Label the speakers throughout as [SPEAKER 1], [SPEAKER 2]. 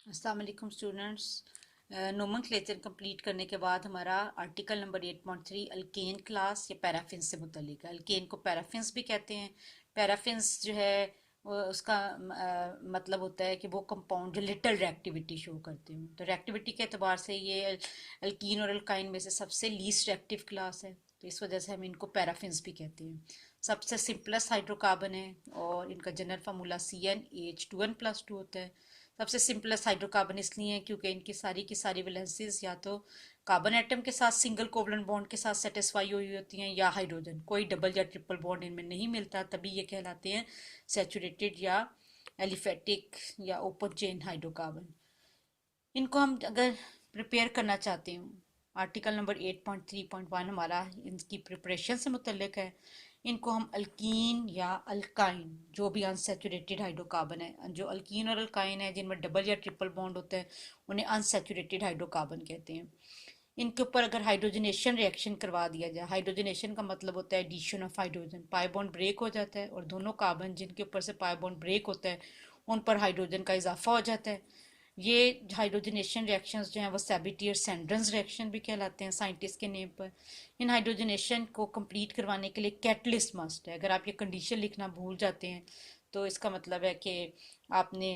[SPEAKER 1] अस्सलाम वालेकुम students. Nomenclature complete करने के बाद हमारा आर्टिकल नंबर 8.3 अल्केन क्लास या पैराफिन्स से मुतल्लिक है। अल्केन को पैराफिन्स भी कहते हैं। पैराफिन्स जो है उसका मतलब होता है कि वो कंपाउंड जो लिटल रिएक्टिविटी शो करते हैं। तो रिएक्टिविटी के अतबार से ये अल्कीन और अल्काइन में से सबसे लीस्ट रिएक्टिव क्लास है, तो इस वजह से हम इनको पैराफिन्स भी कहते हैं। सबसे सिंपलेस्ट हाइड्रोकार्बन है और इनका जनरल फार्मूला CnH2n+2 होता है। सबसे सिंपलेस्ट हाइड्रोकार्बन इसलिए है क्योंकि इनकी सारी की सारी वैलेंसीज या तो कार्बन एटम के साथ सिंगल कोवलेंट बॉन्ड के साथ सेटिस्फाई हुई होती हैं या हाइड्रोजन, कोई डबल या ट्रिपल बॉन्ड इनमें नहीं मिलता, तभी ये कहलाते हैं सैचुरेटेड या एलिफेटिक या ओपन चेन हाइड्रोकार्बन। इनको हम अगर प्रिपेयर करना चाहते हो, आर्टिकल नंबर 8.3.1 हमारा इनकी प्रिपरेशन से मुतल्लिक है। इनको हम अल्कीन या अल्काइन, जो भी अनसेचुरेटेड हाइड्रोकार्बन है, जो अल्कीन और अल्काइन है जिनमें डबल या ट्रिपल बॉन्ड होता है, उन्हें अनसेचुरेटेड हाइड्रोकार्बन कहते हैं। इनके ऊपर अगर हाइड्रोजनेशन रिएक्शन करवा दिया जाए, हाइड्रोजनेशन का मतलब होता है addition of hydrogen, pi bond break हो जाता है और दोनों कार्बन जिनके ऊपर से पाई बॉन्ड ब्रेक होता है उन पर हाइड्रोजन का इजाफा हो जाता है। ये हाइड्रोजनेशन रिएक्शंस जो हैं वो सैबिटियर सेंड्रन्स रिएक्शन भी कहलाते हैं साइंटिस्ट के नेम पर। इन हाइड्रोजनेशन को कंप्लीट करवाने के लिए कैटलिस्ट मस्ट है। अगर आप ये कंडीशन लिखना भूल जाते हैं तो इसका मतलब है कि आपने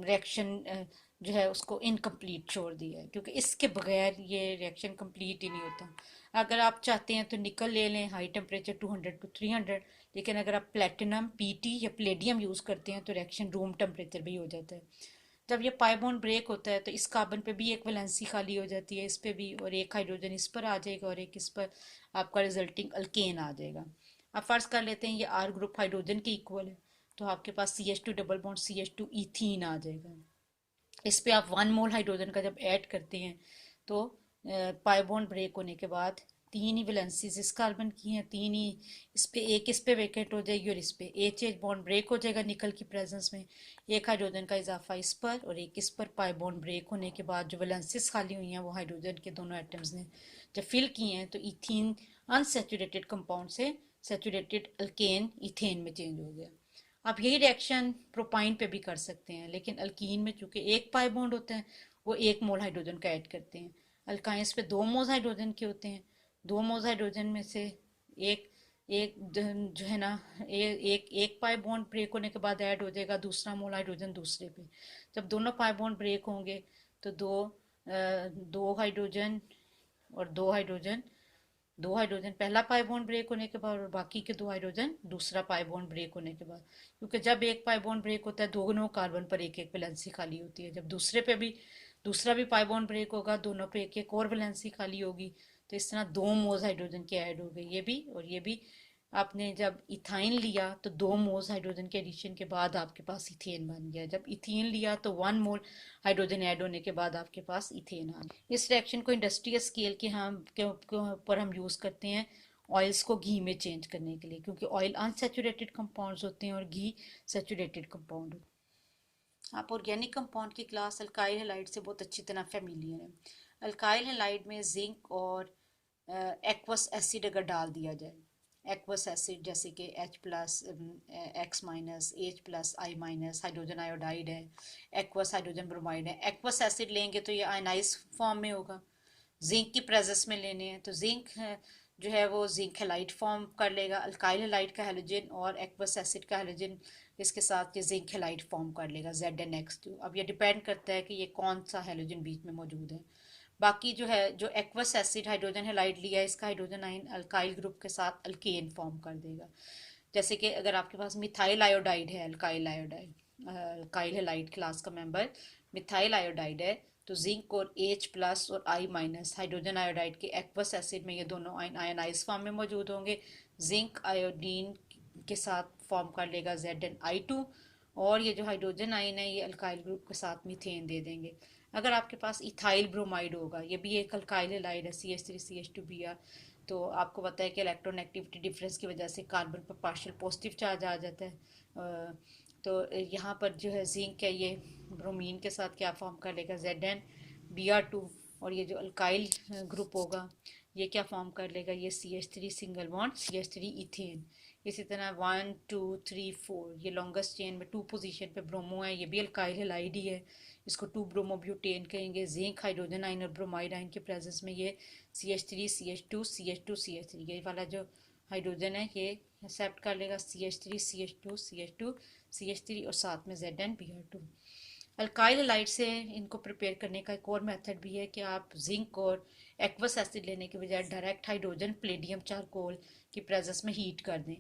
[SPEAKER 1] रिएक्शन जो है उसको इनकम्प्लीट छोड़ दिया है, क्योंकि इसके बगैर ये रिएक्शन कंप्लीट ही नहीं होता। अगर आप चाहते हैं तो निकल ले लें हाई टेम्परेचर 200 to 300, लेकिन अगर आप प्लेटिनम पीटी या प्लेडियम यूज़ करते हैं तो रिएक्शन रूम टेम्परेचर भी हो जाता है। जब ये पाई बॉन्ड ब्रेक होता है तो इस कार्बन पे भी एक वैलेंसी खाली हो जाती है, इस पे भी, और एक हाइड्रोजन इस पर आ जाएगा और एक इस पर, आपका रिजल्टिंग अल्केन आ जाएगा। अब फर्ज कर लेते हैं ये आर ग्रुप हाइड्रोजन के इक्वल है, तो आपके पास CH2 double bond CH2 ethene आ जाएगा। इस पे आप 1 मोल हाइड्रोजन का जब ऐड करते हैं तो पाई बॉन्ड ब्रेक होने के बाद तीन ही वैलेंसीज इस कार्बन की हैं, तीन ही इस पे, एक इस पे वेकेंट हो जाएगी और इस पे एच एच बॉन्ड ब्रेक हो जाएगा निकल की प्रेजेंस में। एक हाइड्रोजन का इजाफा इस पर और एक इस पर पाई बॉन्ड ब्रेक होने के बाद जो वैलेंसीज खाली हुई हैं वो हाइड्रोजन के दोनों एटम्स ने जब फिल किए हैं तो इथीन अनसेचुरेटेड कंपाउंड से सेचुरेटेड अल्केन इथेन में चेंज हो गया। आप यही रिएक्शन प्रोपाइन पे भी कर सकते हैं, लेकिन अल्कीन में चूंकि एक पाई बॉन्ड होता है वो 1 मोल हाइड्रोजन का ऐड करते हैं। अल्काइंस पे 2 मोल हाइड्रोजन के होते हैं। 2 मोल हाइड्रोजन में से एक एक जो है ना, एक पाई बॉन्ड ब्रेक होने के बाद ऐड हो जाएगा दूसरा मोल हाइड्रोजन दूसरे पे। जब दोनों पाई बॉन्ड ब्रेक होंगे तो दो हाइड्रोजन और दो हाइड्रोजन पहला पाई बॉन्ड ब्रेक होने के बाद और बाकी के 2 हाइड्रोजन दूसरा पाई बॉन्ड ब्रेक होने के बाद, क्योंकि जब एक पाई बॉन्ड ब्रेक होता है दोनों कार्बन पर एक एक वैलेंसी खाली होती है। जब दूसरे पे भी दूसरा भी पाई बॉन्ड ब्रेक होगा दोनों पे एक एक और वैलेंसी खाली होगी, तो इस तरह 2 मोल्स हाइड्रोजन के ऐड हो गए, ये भी और ये भी। आपने जब इथाइन लिया तो 2 मोल्स हाइड्रोजन के एडिशन के बाद आपके पास इथेन बन गया। जब इथेन लिया तो 1 मोल हाइड्रोजन ऐड होने के बाद आपके पास इथेन आ गया। इस रिएक्शन को इंडस्ट्रियल स्केल के ऊपर हम यूज़ करते हैं ऑयल्स को घी में चेंज करने के लिए, क्योंकि ऑयल अनसेचुरेटेड कंपाउंड्स होते हैं और घी सेचुरेटेड कंपाउंड होते हैं। आप ऑर्गेनिक कंपाउंड की क्लास अल्काइल हैलाइड से बहुत अच्छी तरह फेमिलियर हैं। अल्काइल हैलाइड में जिंक और एक्वस एसिड अगर डाल दिया जाए, एक्वस एसिड जैसे कि H+, X-, H+, I-, hydrogen iodide है, एक्वस हाइड्रोजन ब्रोमाइड है। एक्वस एसिड लेंगे तो ये आयनाइज फॉर्म में होगा। जिंक की प्रेजेंस में लेने हैं तो जिंक जो है वो जिंक हेलाइड फॉर्म कर लेगा, अल्काइल हेलाइड का हेलोजन और एक्वस एसिड का हेलोजन इसके साथ ये जिंक हेलाइड फॉर्म कर लेगा ZnX2। अब ये डिपेंड करता है कि ये कौन सा हेलोजन बीच में मौजूद है। बाकी जो है, जो एक्वस एसिड हाइड्रोजन हेलाइड लिया है इसका हाइड्रोजन आयन अल्काइल ग्रुप के साथ अल्केन फॉर्म कर देगा। जैसे कि अगर आपके पास मिथाइल आयोडाइड है, alkyl iodide alkyl halide class का मेंबर मिथाइल आयोडाइड है, तो जिंक और H+ और I- हाइड्रोजन आयोडाइड के एक्वस एसिड में ये दोनों आयन आयनाइज फॉर्म में मौजूद होंगे। जिंक आयोडीन के साथ फॉर्म कर लेगा ZnI2 और ये जो हाइड्रोजन आयन है ये अल्काइल ग्रुप के साथ मीथेन दे देंगे। अगर आपके पास इथाइल ब्रोमाइड होगा, ये भी एक अल्काइल हैलाइड है CH3CH2Br, तो आपको पता है कि इलेक्ट्रॉन एक्टिविटी डिफरेंस की वजह से कार्बन पर पार्शियल पॉजिटिव चार्ज आ जाता है। तो यहाँ पर जो है जिंक है ये ब्रोमीन के साथ क्या फॉर्म कर लेगा ZnBr2, और ये जो अल्काइल ग्रुप होगा ये क्या फॉर्म कर लेगा, ये CH3 single bond CH3 ethane. इसी तरह 1 2 3 4 ये लॉन्गेस्ट चेन में 2 पोजीशन पे ब्रोमो है, ये भी अल्काइल हैलाइड ही है, इसको 2 ब्रोमोब्यूटेन कहेंगे। जिंक हाइड्रोजन आयन और ब्रोमाइड आयन के प्रेजेंस में ये CH3 CH2 CH2 CH3 ये वाला जो हाइड्रोजन है ये एक्सेप्ट कर लेगा CH3 CH2 CH2 CH3 और साथ में ZnBr2। अल्काइल हैलाइड से इनको प्रिपेयर करने का एक और मेथड भी है कि आप जिंक और एक्वस एसिड लेने के बजाय डायरेक्ट हाइड्रोजन प्लेडियम चारकोल की प्रेजेंस में हीट कर दें,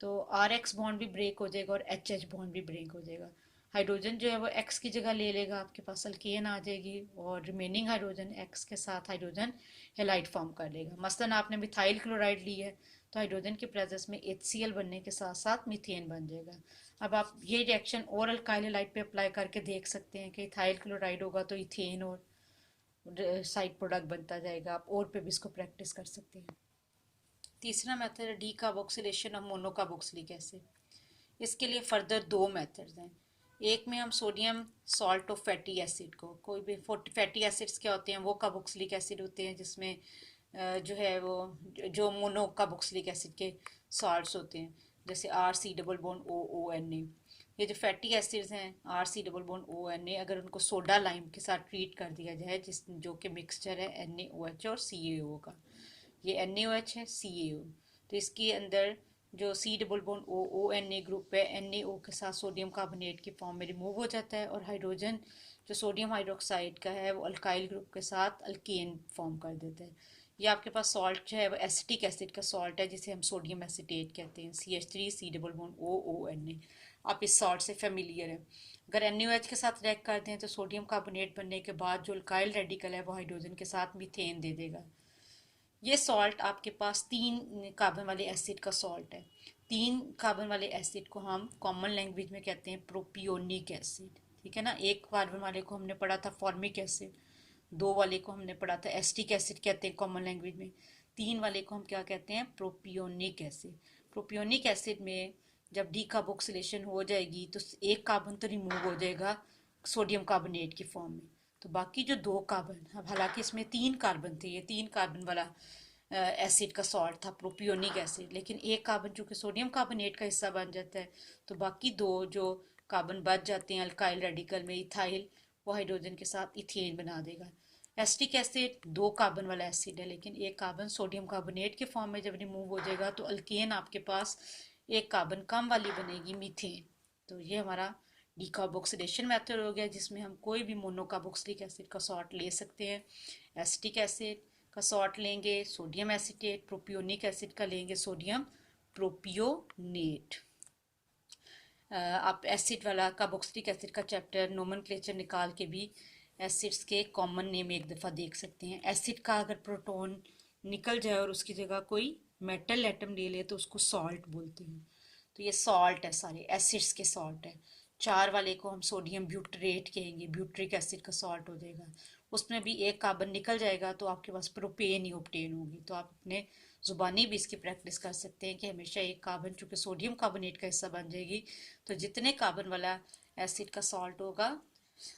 [SPEAKER 1] तो RX बॉन्ड भी ब्रेक हो जाएगा और HH बॉन्ड भी ब्रेक हो जाएगा। हाइड्रोजन जो है वो X की जगह ले लेगा, आपके पास अल्केन आ जाएगी और रिमेनिंग हाइड्रोजन X के साथ हाइड्रोजन हेलाइड फॉर्म कर लेगा। मसलन आपने मिथाइल क्लोराइड ली है तो हाइड्रोजन के प्रेजेंस में HCl बनने के साथ साथ मीथेन बन जाएगा। अब आप ये रिएक्शन और अल्काइल हैलाइड पे अप्लाई करके देख सकते हैं कि इथाइल क्लोराइड होगा तो इथेन और साइड प्रोडक्ट बनता जाएगा। आप और पे भी इसको प्रैक्टिस कर सकते हैं। तीसरा मेथड है D carboxylation of monocarboxylic acid. इसके लिए फर्दर दो मेथड्स हैं। एक में हम sodium salt of fatty acid को, कोई भी फैटी एसिड्स क्या होते हैं वो कार्बोक्सिलिक एसिड होते हैं जिसमें जो है वो जो मोनोकार्बोक्सिलिक एसिड के सॉल्ट्स होते हैं, जैसे RC डबल बॉन्ड OONA। ये जो फैटी एसिड्स हैं RC डबल बॉन्ड ONA, अगर उनको सोडा लाइम के साथ ट्रीट कर दिया जाए जिस जो कि मिक्सचर है NaOH और CaO का, ये NaOH है CaO, तो इसके अंदर जो C double bond OONA group है NaO के साथ सोडियम कार्बोनेट की फॉर्म में रिमूव हो जाता है और हाइड्रोजन जो सोडियम हाइड्रोक्साइड का है वो अल्काइल ग्रुप के साथ अल्केन फॉर्म कर देता है। ये आपके पास सॉल्ट जो है वो एसिटिक एसिड का सॉल्ट है जिसे हम सोडियम एसिटेट कहते हैं, CH3C डबल बॉन्ड OONA। आप इस सॉल्ट से फेमिलियर है। अगर NaOH के साथ रिएक्ट करते हैं तो सोडियम कार्बोनेट बनने के बाद जो अल्काइल रेडिकल है वो हाइड्रोजन के साथ मीथेन दे देगा। ये सॉल्ट आपके पास 3 कार्बन वाले एसिड का सॉल्ट है। 3 कार्बन वाले एसिड को हम कॉमन लैंग्वेज में कहते हैं प्रोपियोनिक एसिड, ठीक है ना। 1 कार्बन वाले को हमने पढ़ा था फॉर्मिक एसिड, 2 वाले को हमने पढ़ा था एस्टिक एसिड कहते हैं कॉमन लैंग्वेज में, 3 वाले को हम क्या कहते हैं प्रोपियोनिक एसिड। प्रोपियोनिक एसिड में जब डीकार्बोक्सिलेशन हो जाएगी तो 1 कार्बन तो रिमूव हो जाएगा सोडियम कार्बोनेट की फॉर्म में, तो बाकी जो 2 कार्बन, अब हालांकि इसमें 3 कार्बन थे, ये 3 कार्बन वाला एसिड का सॉल्ट था प्रोपियोनिक एसिड, लेकिन 1 कार्बन चूंकि सोडियम कार्बोनेट का हिस्सा बन जाता है तो बाकी 2 जो कार्बन बच जाते हैं अल्काइल रेडिकल में इथाइल, वो हाइड्रोजन के साथ इथेन बना देगा। एस्टिक एसिड 2 कार्बन वाला एसिड है लेकिन 1 कार्बन सोडियम कार्बोनेट के फॉर्म में जब रिमूव हो जाएगा तो अल्केन आपके पास 1 कार्बन कम वाली बनेगी मीथेन। तो ये हमारा डिकार्बोक्सिलेशन मेथड हो गया जिसमें हम कोई भी मोनोकार्बोक्सिलिक एसिड का सॉल्ट ले सकते हैं। एसिटिक एसिड का सॉल्ट लेंगे सोडियम एसिटेट, प्रोपियोनिक एसिड का लेंगे सोडियम प्रोपियोनेट। आप एसिड वाला कार्बोक्सिलिक एसिड का चैप्टर नोमेनक्लेचर निकाल के भी एसिड्स के कॉमन नेम एक दफ़ा देख सकते हैं। एसिड का अगर प्रोटॉन निकल जाए और उसकी जगह कोई मेटल एटम ले ले तो उसको सॉल्ट बोलते हैं। तो ये सॉल्ट है, सारे एसिड्स के सॉल्ट है। 4 वाले को हम सोडियम ब्यूटरेट कहेंगे, ब्यूट्रिक एसिड का सॉल्ट हो जाएगा। उसमें भी 1 कार्बन निकल जाएगा तो आपके पास प्रोपेन ही ऑब्टेन होगी। तो आप अपने ज़ुबानी भी इसकी प्रैक्टिस कर सकते हैं कि हमेशा 1 कार्बन चूँकि सोडियम कार्बोनेट का हिस्सा बन जाएगी तो जितने कार्बन वाला एसिड का सॉल्ट होगा,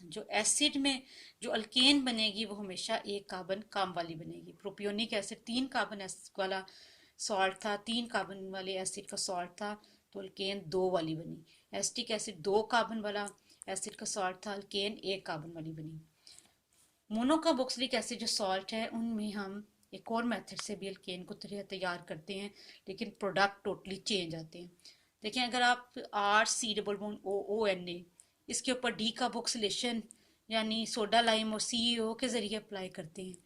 [SPEAKER 1] जो एसिड में जो अल्केन बनेगी वो हमेशा 1 कार्बन कम वाली बनेगी। प्रोपियोनिक एसिड 3 कार्बन वाला सॉल्ट था, 3 कार्बन वाले एसिड का सॉल्ट था तो अल्केन 2 वाली बनी। एस्टिक एसिड 2 कार्बन वाला एसिड का सॉल्ट था, अल्केन 1 कार्बन वाली बनी। मोनोकार्बोक्सिलिक एसिड जो सॉल्ट है उनमें हम एक और मेथड से भी अल्केन को तैयार करते हैं लेकिन प्रोडक्ट टोटली चेंज आते हैं। देखें अगर आप RC डबल बॉन्ड OONA इसके ऊपर डीकार्बोक्सिलेशन यानी सोडा लाइम और CaO के ज़रिए अप्लाई करते हैं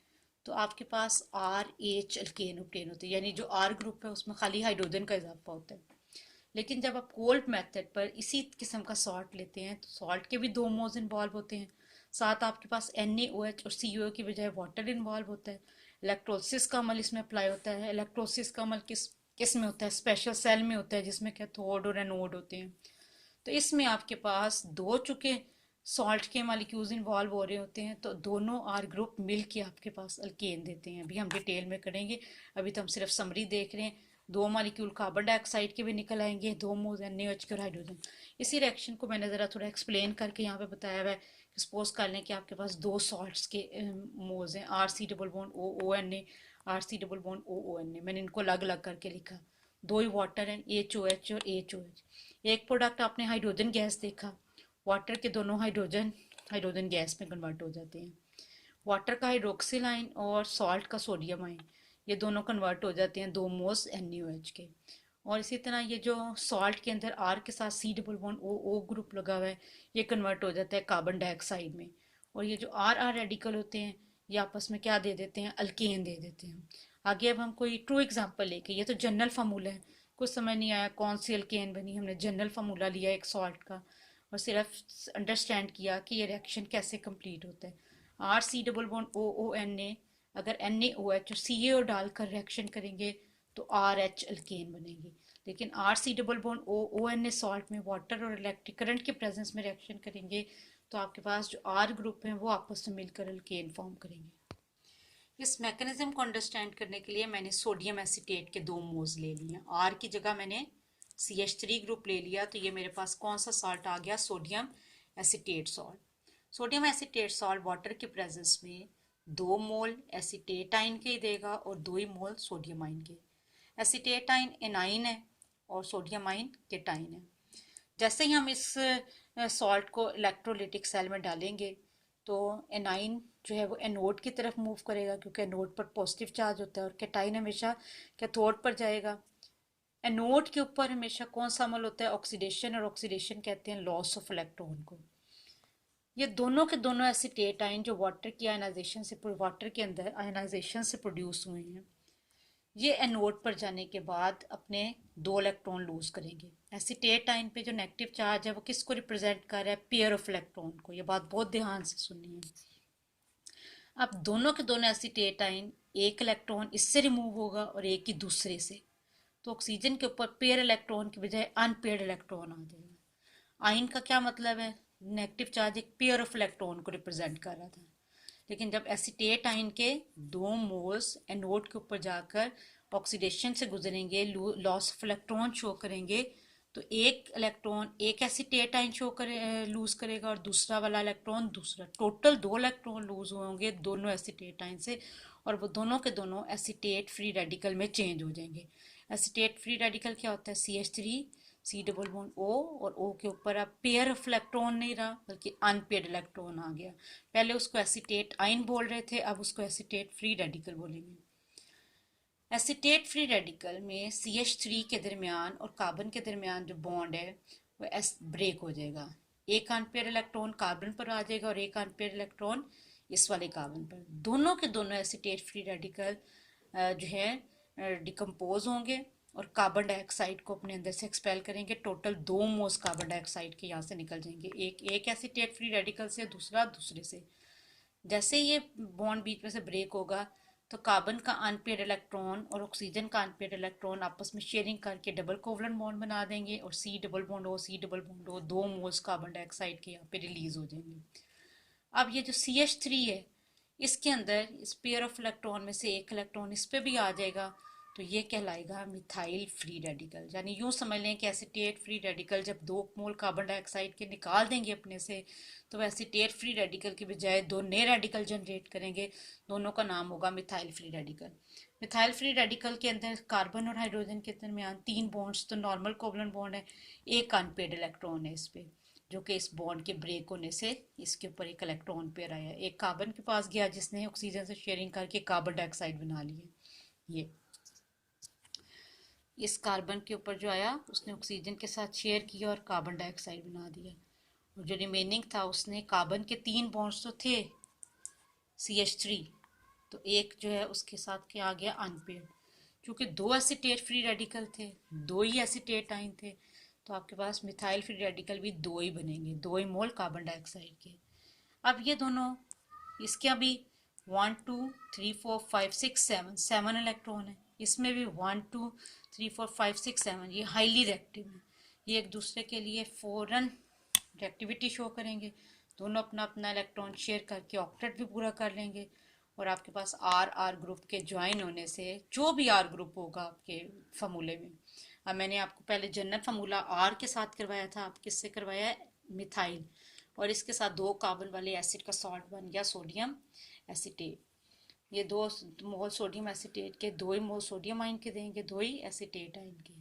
[SPEAKER 1] तो आपके पास RH अल्केन ऑब्टेन होते हैं, यानी जो R ग्रुप है उसमें खाली हाइड्रोजन का इजाफा होता है। लेकिन जब आप कोल्ड मेथड पर इसी किस्म का सॉल्ट लेते हैं तो सॉल्ट के भी 2 मोल्स इन्वॉल्व होते हैं, साथ आपके पास NaOH और CaO की बजाय वाटर इन्वॉल्व होता है। इलेक्ट्रोलिसिस का अमल इसमें अप्लाई होता है। इलेक्ट्रोलिसिस का अमल किस में होता है, स्पेशल सेल में होता है जिसमें कैथोड और एनोड होते हैं। तो इसमें आपके पास 2 चुके सॉल्ट के मालिक्यूल्स इन्वॉल्व हो रहे होते हैं तो दोनों आर ग्रुप मिल के आपके पास अल्केन देते हैं। अभी हम डिटेल में करेंगे, अभी तो हम सिर्फ समरी देख रहे हैं। 2 मालिक्यूल कार्बन डाइऑक्साइड के भी निकल आएंगे, 2 मोल्स NaOH के और हाइड्रोजन। इसी रिएक्शन को मैंने ज़रा थोड़ा एक्सप्लेन करके यहाँ पे बताया हुआ है कि सपोज कर लें कि आपके पास 2 सॉल्ट्स के मोल्स हैं, RC double bond OONA, RC double bond OONA। मैंने इनको अलग अलग करके लिखा दो ही वाटर हैं, HOH और HOH। एक प्रोडक्ट आपने हाइड्रोजन गैस देखा, वाटर के दोनों हाइड्रोजन हाइड्रोजन गैस में कन्वर्ट हो जाते हैं। वाटर का हाइड्रोक्सिल आयन और सॉल्ट का सोडियम आयन, ये दोनों कन्वर्ट हो जाते हैं 2 मोल्स NaOH के। और इसी तरह ये जो सॉल्ट के अंदर R के साथ C double bond O group लगा हुआ है, ये कन्वर्ट हो जाता है कार्बन डाइऑक्साइड में। और ये जो R रेडिकल होते हैं, ये आपस में क्या दे देते हैं, अल्केन दे देते हैं। आगे अब हम कोई ट्रू एग्जांपल लेके, ये तो जनरल फार्मूला है, कुछ समझ नहीं आया कौन सी अल्केन बनी, हमने जनरल फार्मूला लिया एक सॉल्ट का और सिर्फ अंडरस्टैंड किया कि ये रिएक्शन कैसे कंप्लीट होता है। RC डबल बॉन्ड OONA, अगर NaOH और CaO डालकर रिएक्शन करेंगे तो RH अल्केन बनेगी। लेकिन RC double bond OONA salt में वाटर और इलेक्ट्रिक करंट के प्रेजेंस में रिएक्शन करेंगे तो आपके पास जो R ग्रुप है वो आपस में मिलकर अल्केन फॉर्म करेंगे। इस मैकेनिज्म को अंडरस्टैंड करने के लिए मैंने सोडियम एसीटेट के 2 मोल्स ले लिए। R की जगह मैंने CH3 ग्रुप ले लिया, तो ये मेरे पास कौन सा सॉल्ट आ गया, sodium acetate salt. Sodium acetate salt water के प्रेजेंस में 2 मोल एसीटेट आयन के देगा और 2 ही मोल सोडियम आयन के। एसीटेट आयन एनाइन है और सोडियम आयन केटाइन है। जैसे ही हम इस सॉल्ट को इलेक्ट्रोलिटिक सेल में डालेंगे तो एनाइन जो है वो एनोड की तरफ मूव करेगा, क्योंकि एनोड पर पॉजिटिव चार्ज होता है, और कैटाइन हमेशा कैथोड पर जाएगा। एनोड के ऊपर हमेशा कौन सा अमल होता है, ऑक्सीडेशन, और ऑक्सीडेशन कहते हैं लॉस ऑफ इलेक्ट्रॉन को। ये दोनों के दोनों एसीटेट आयन जो वाटर के अंदर आयनाइजेशन से प्रोड्यूस हुए हैं, ये एनोड पर जाने के बाद अपने 2 इलेक्ट्रॉन लूज करेंगे। एसीटेट आयन पे जो नेगेटिव चार्ज है वो किसको रिप्रेजेंट कर रहा है, पेयर ऑफ इलेक्ट्रॉन को। ये बात बहुत ध्यान से सुननी है। अब दोनों के दोनों एसीटेट आयन, एक इलेक्ट्रॉन इससे रिमूव होगा और एक ही दूसरे से, तो ऑक्सीजन के ऊपर पेयर इलेक्ट्रॉन की बजाय अनपेयर्ड इलेक्ट्रॉन आ जाएगा। आयन का क्या मतलब है, नेगेटिव चार्ज एक पेयर ऑफ इलेक्ट्रॉन को रिप्रेजेंट कर रहा था। लेकिन जब एसीटेट आयन के 2 मोल्स एनोड के ऊपर जाकर ऑक्सीडेशन से गुजरेंगे, लॉस ऑफ इलेक्ट्रॉन शो करेंगे, तो एक इलेक्ट्रॉन एक एसीटेट आयन लूज करेगा और दूसरा वाला इलेक्ट्रॉन दूसरा। टोटल 2 इलेक्ट्रॉन लूज होंगे दोनों एसीटेट आयन से, और वो दोनों के दोनों एसीटेट फ्री रेडिकल में चेंज हो जाएंगे। एसीटेट फ्री रेडिकल क्या होता है, CH3 C double bond O, और O के ऊपर अब पेयर ऑफ इलेक्ट्रॉन नहीं रहा बल्कि अनपेयर्ड इलेक्ट्रॉन आ गया। पहले उसको एसीटेट आयन बोल रहे थे, अब उसको एसीटेट फ्री रेडिकल बोलेंगे। एसीटेट फ्री रेडिकल में CH3 के दरमियान और कार्बन के दरमियान जो बॉन्ड है वो एस ब्रेक हो जाएगा। एक अनपेयर इलेक्ट्रॉन कार्बन पर आ जाएगा और एक अनपेयर इलेक्ट्रॉन इस वाले कार्बन पर। दोनों के दोनों एसीटेट फ्री रेडिकल जो है डिकम्पोज होंगे और कार्बन डाइऑक्साइड को अपने अंदर से एक्सपेल करेंगे। टोटल 2 मोल्स कार्बन डाइऑक्साइड के यहाँ से निकल जाएंगे, एक एसीटेट फ्री रेडिकल से, दूसरा दूसरे से। जैसे ये बॉन्ड बीच में से ब्रेक होगा तो कार्बन का अनपेयर्ड इलेक्ट्रॉन और ऑक्सीजन का अनपेयर्ड इलेक्ट्रॉन आपस में शेयरिंग करके डबल कोवलेंट बॉन्ड बना देंगे और C double bond O 2 moles carbon dioxide के यहाँ पे रिलीज हो जाएंगे। अब ये जो CH3 है, इसके अंदर इस पेयर ऑफ इलेक्ट्रॉन में से एक इलेक्ट्रॉन इस पे भी आ जाएगा, तो ये कहलाएगा मिथाइल फ्री रेडिकल। यानी यूं समझ लें कि एसीटेट फ्री रेडिकल जब 2 मोल कार्बन डाइऑक्साइड के निकाल देंगे अपने से, तो वह एसीटेट फ्री रेडिकल के बजाय 2 नए रेडिकल जनरेट करेंगे, दोनों का नाम होगा methyl free radical. Methyl free radical के अंदर कार्बन और हाइड्रोजन के दरमियान 3 बॉन्ड्स तो नॉर्मल कोवलेंट बॉन्ड है, एक अनपेयर्ड इलेक्ट्रॉन है इस पे, जो कि इस बॉन्ड के ब्रेक होने से इसके ऊपर एक इलेक्ट्रॉन पेयर आया, एक कार्बन के पास गया जिसने ऑक्सीजन से शेयरिंग करके कार्बन डाइऑक्साइड बना लिया। ये इस कार्बन के ऊपर जो आया उसने ऑक्सीजन के साथ शेयर किया और कार्बन डाइऑक्साइड बना दिया, और जो रिमेनिंग था उसने कार्बन के 3 बॉन्ड्स तो थे CH3, तो एक जो है उसके साथ क्या आ गया, अनपेयर्ड। क्योंकि 2 एसीटेट फ्री रेडिकल थे, 2 ही एसीटेट आयन थे, तो आपके पास मिथाइल फ्री रेडिकल भी 2 ही बनेंगे, 2 ही मोल कार्बन डाइऑक्साइड के। अब ये दोनों, इसके अभी 1 2 3 4 5 6 7 7 इलेक्ट्रॉन है, इसमें भी 1 2 3 4 5 6 7, ये हाईली रिएक्टिव है, ये एक दूसरे के लिए फौरन रिएक्टिविटी शो करेंगे, दोनों अपना अपना इलेक्ट्रॉन शेयर करके ऑक्टेट भी पूरा कर लेंगे, और आपके पास आर ग्रुप के ज्वाइन होने से जो भी आर ग्रुप होगा आपके फार्मूले में, अब मैंने आपको पहले जनरल फार्मूला आर के साथ करवाया था, आप किससे करवाया है, मिथाइल, और इसके साथ 2 कार्बन वाले एसिड का सॉल्ट बन गया सोडियम एसीटेट। ये 2 मोल सोडियम एसीटेट के 2 ही मोल सोडियम आयन के देंगे, 2 ही एसीटेट आयन के।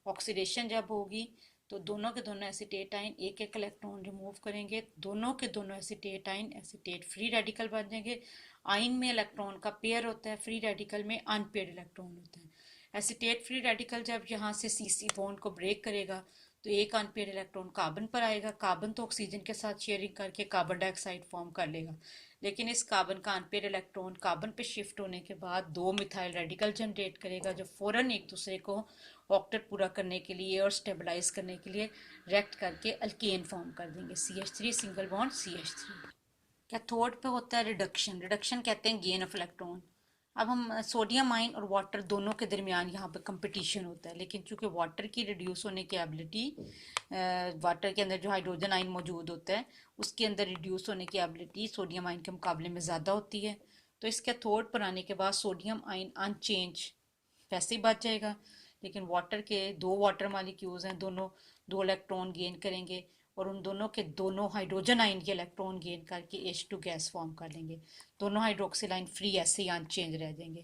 [SPEAKER 1] ऑक्सीडेशन जब होगी तो दोनों के दोनों एसीटेट आयन एक एक इलेक्ट्रॉन रिमूव करेंगे, दोनों के दोनों acetate ion acetate free radical बन जाएंगे। आयन में इलेक्ट्रॉन का पेयर होता है, फ्री रेडिकल में अनपेयर्ड इलेक्ट्रॉन होता है। एसीटेट फ्री रेडिकल जब यहाँ से सीसी बॉन्ड को ब्रेक करेगा तो एक अनपेयर इलेक्ट्रॉन कार्बन पर आएगा। कार्बन तो ऑक्सीजन के साथ शेयरिंग करके कार्बन डाइऑक्साइड फॉर्म कर लेगा, लेकिन इस कार्बन का अनपेयर इलेक्ट्रॉन कार्बन पे शिफ्ट होने के बाद 2 मिथाइल रेडिकल जनरेट करेगा, जो फौरन एक दूसरे को ऑक्टेट पूरा करने के लिए और स्टेबलाइज करने के लिए रिएक्ट करके अल्केन फॉर्म कर देंगे, CH3 single bond CH3। Cathode पे होता है रिडक्शन। रिडक्शन कहते हैं गेन ऑफ इलेक्ट्रॉन। अब हम सोडियम आयन और वाटर दोनों के दरमियान यहाँ पे कंपटीशन होता है, लेकिन चूंकि वाटर की रिड्यूस होने की एबिलिटी, वाटर के अंदर जो हाइड्रोजन आयन मौजूद होता है उसके अंदर रिड्यूस होने की एबिलिटी सोडियम आयन के मुकाबले में ज़्यादा होती है। तो इस कैथोड पर आने के बाद सोडियम आयन अनचेंज वैसे ही बच जाएगा, लेकिन वाटर के 2 वाटर मालिक्यूल्स हैं, दोनों 2 इलेक्ट्रॉन गेन करेंगे और उन दोनों के दोनों हाइड्रोजन आयन के इलेक्ट्रॉन गेन करके H2 गैस फॉर्म कर लेंगे। दोनों हाइड्रोक्सिल आयन फ्री ऐसे ही अनचेंज रह जाएंगे।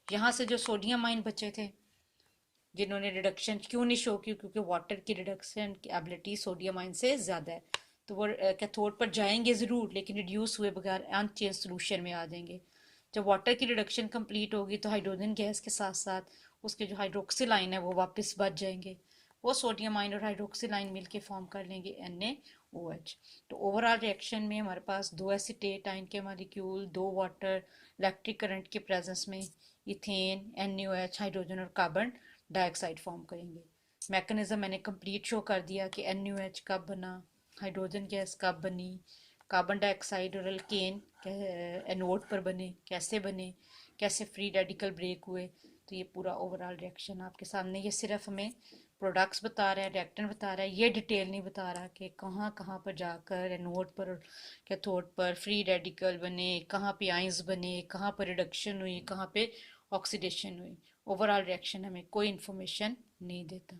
[SPEAKER 1] यहाँ से जो सोडियम आयन बचे थे जिन्होंने रिडक्शन क्यों नहीं शो की, क्योंकि वाटर की रिडक्शन की एबिलिटी सोडियम आयन से ज़्यादा है, तो वो कैथोड पर जाएंगे ज़रूर लेकिन रिड्यूस हुए बगैर अनचेंज सोल्यूशन में आ जाएंगे। जब वाटर की रिडक्शन कंप्लीट होगी तो हाइड्रोजन गैस के साथ साथ उसके जो हाइड्रोक्सिल आयन है वो वापस बच जाएंगे। वो सोडियम आयन और हाइड्रोक्सिल आयन मिलके फॉर्म कर लेंगे NaOH। तो ओवरऑल रिएक्शन में हमारे पास 2 एसीटेट आयन के मॉलिक्यूल, 2 वाटर, इलेक्ट्रिक करंट के प्रेजेंस में इथेन, NaOH, हाइड्रोजन और कार्बन डाइऑक्साइड फॉर्म करेंगे। मैकेनिज्म मैंने कंप्लीट शो कर दिया कि NaOH कब बना, हाइड्रोजन गैस कब बनी, कार्बन डाइऑक्साइड और अल्केन एनोड पर बने, कैसे फ्री रेडिकल ब्रेक हुए। तो ये पूरा ओवरऑल रिएक्शन आपके सामने, ये सिर्फ हमें प्रोडक्ट्स बता रहा है, रिएक्टेंट बता रहा है, ये डिटेल नहीं बता रहा कि कहाँ कहाँ पर जाकर एनोड पर कैथोड पर फ्री रेडिकल बने, कहाँ पे आयंस बने, कहाँ पर रिडक्शन हुई, कहाँ पे ऑक्सीडेशन हुई। ओवरऑल रिएक्शन हमें कोई इन्फॉर्मेशन नहीं देता।